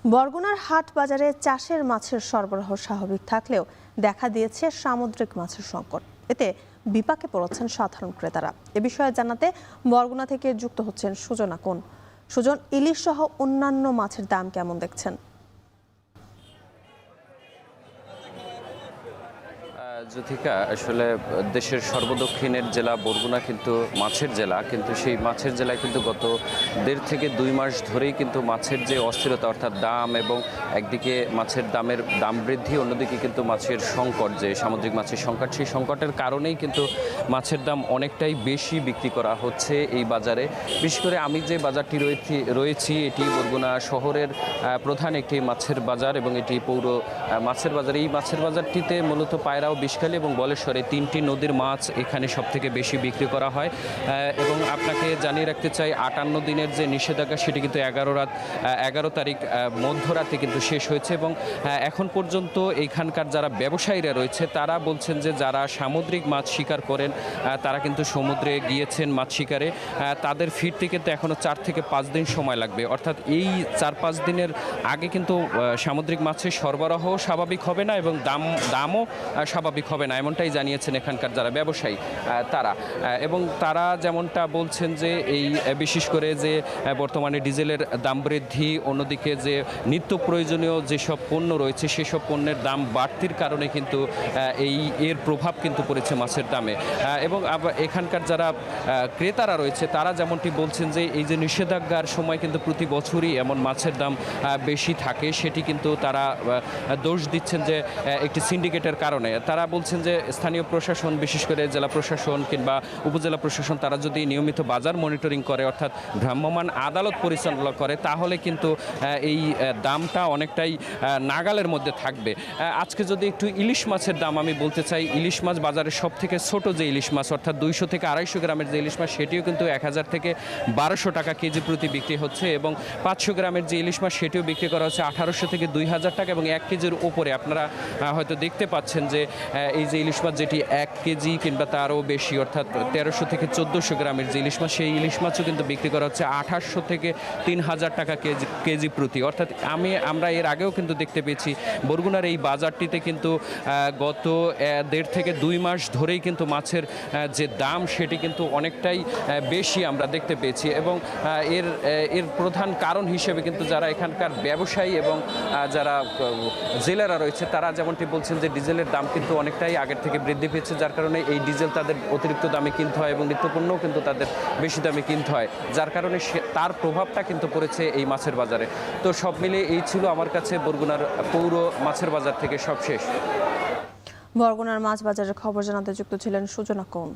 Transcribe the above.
বরগুনার হাট বাজারে চাষের মাছের সরবরাহ স্বাভাবিক থাকলেও দেখা দিয়েছে সামুদ্রিক মাছের সংকট। এতে বিপাকে পড়েছেন সাধারণ ক্রেতারা। এ বিষয়ে জানাতে বরগুনা থেকে যুক্ত হচ্ছেন সুজন আকন। সুজন, ইলিশ সহ অন্যান্য মাছের দাম কেমন দেখছেন? জ্যোতিকা, আসলে দেশের সর্বদক্ষিণের জেলা বরগুনা কিন্তু মাছের জেলা, কিন্তু সেই মাছের জেলায় কিন্তু গত 1.5 থেকে 2 মাস ধরেই কিন্তু মাছের যে অস্থিরতা, অর্থাৎ দাম, এবং একদিকে মাছের দাম বৃদ্ধি, অন্যদিকে কিন্তু মাছের সংকট, যে সামুদ্রিক মাছের সংকট, সেই সংকটের কারণেই কিন্তু মাছের দাম অনেকটাই বেশি বিক্রি করা হচ্ছে এই বাজারে। বিশেষ করে আমি যে বাজারটি রয়েছি এটি বরগুনা শহরের প্রধান একটি মাছের বাজার, এবং এটি পৌর মাছের বাজার। এই মাছের বাজারটিতে মূলত পায়রাও, বিষখালী এবং বলেশ্বরে 3টি নদীর মাছ এখানে সবথেকে বেশি বিক্রি করা হয়। এবং আপনাকে জানিয়ে রাখতে চাই, 58 দিনের যে নিষেধাজ্ঞা সেটি কিন্তু 11 তারিখ মধ্যরাতে কিন্তু শেষ হয়েছে, এবং এখন পর্যন্ত এইখানকার যারা ব্যবসায়ীরা রয়েছে তারা বলছেন যে যারা সামুদ্রিক মাছ শিকার করেন তারা কিন্তু সমুদ্রে গিয়েছেন মাছ শিকারে, তাদের ফিরতে কিন্তু এখনও 4 থেকে 5 দিন সময় লাগবে। অর্থাৎ এই 4-5 দিনের আগে কিন্তু সামুদ্রিক মাছের সরবরাহ স্বাভাবিক হবে না, এবং দামও স্বাভাবিক হবে না, এমনটাই জানিয়েছেন এখানকার যারা ব্যবসায়ী তারা। এবং তারা যেমনটা বলছেন যে এই বিশেষ করে যে বর্তমানে ডিজেলের দাম বৃদ্ধি, অন্যদিকে যে নিত্য প্রয়োজনীয় যেসব পণ্য রয়েছে সেসব পণ্যের দাম বাড়তির কারণে কিন্তু এর প্রভাব কিন্তু পড়েছে মাছের দামে। এবং এখানকার যারা ক্রেতারা রয়েছে তারা যেমনটি বলছেন যে এই যে নিষেধাজ্ঞার সময় কিন্তু প্রতি বছরই এমন মাছের দাম বেশি থাকে, সেটি কিন্তু তারা দোষ দিচ্ছেন যে একটি সিন্ডিকেটের কারণে। তারা বলছেন যে স্থানীয় প্রশাসন, বিশেষ করে জেলা প্রশাসন কিংবা উপজেলা প্রশাসন, তারা যদি নিয়মিত বাজার মনিটরিং করে, অর্থাৎ ভ্রাম্যমাণ আদালত পরিচালনা করে, তাহলে কিন্তু এই দামটা অনেকটাই নাগালের মধ্যে থাকবে। আজকে যদি একটু ইলিশ মাছের দাম আমি বলতে চাই, ইলিশ মাছ বাজারের সব থেকে ছোট যে ইলিশ মাছ, অর্থাৎ 200 থেকে 250 গ্রামের যে ইলিশ মাছ, সেটিও কিন্তু 1000 থেকে 1200 টাকা কেজি প্রতি বিক্রি হচ্ছে, এবং 500 গ্রামের যে ইলিশ মাছ সেটিও বিক্রি করা হচ্ছে 1800 থেকে 2000 টাকা, এবং 1 কেজির উপরে। আপনারা হয়তো দেখতে পাচ্ছেন যে এই যে ইলিশ মাছ যেটি 1 কেজি কিংবা তারও বেশি, অর্থাৎ 1300 থেকে 1400 গ্রামের যে ইলিশ মাছ, সেই ইলিশ মাছও কিন্তু বিক্রি করা হচ্ছে 2800 থেকে 3000 টাকা কেজি প্রতি। অর্থাৎ আমরা এর আগেও কিন্তু দেখতে পেয়েছি বরগুনার এই বাজারটিতে কিন্তু গত 1.5 থেকে 2 মাস ধরেই কিন্তু মাছের যে দাম সেটি কিন্তু অনেকটাই বেশি আমরা দেখতে পেয়েছি, এবং এর প্রধান কারণ হিসেবে কিন্তু যারা এখানকার ব্যবসায়ী এবং যারা জেলেরা রয়েছে তারা যেমনটি বলছেন যে ডিজেলের দাম কিন্তু অনেকটাই আগের থেকে বৃদ্ধি পেয়েছে, যার কারণে এই ডিজেল তাদের অতিরিক্ত দামে কিনতে হয়, এবং নিত্যপণ্যও কিন্তু তাদের বেশি দামে কিনতে হয়, যার কারণে তার প্রভাবটা কিন্তু পড়েছে এই মাছের বাজারে। তো সব মিলিয়ে এই ছিল আমার কাছে বরগুনার পৌর মাছের বাজার থেকে সবশেষ। বরগুনার মাছ বাজারের খবর জানাতে যুক্ত ছিলেন সুজন আকন।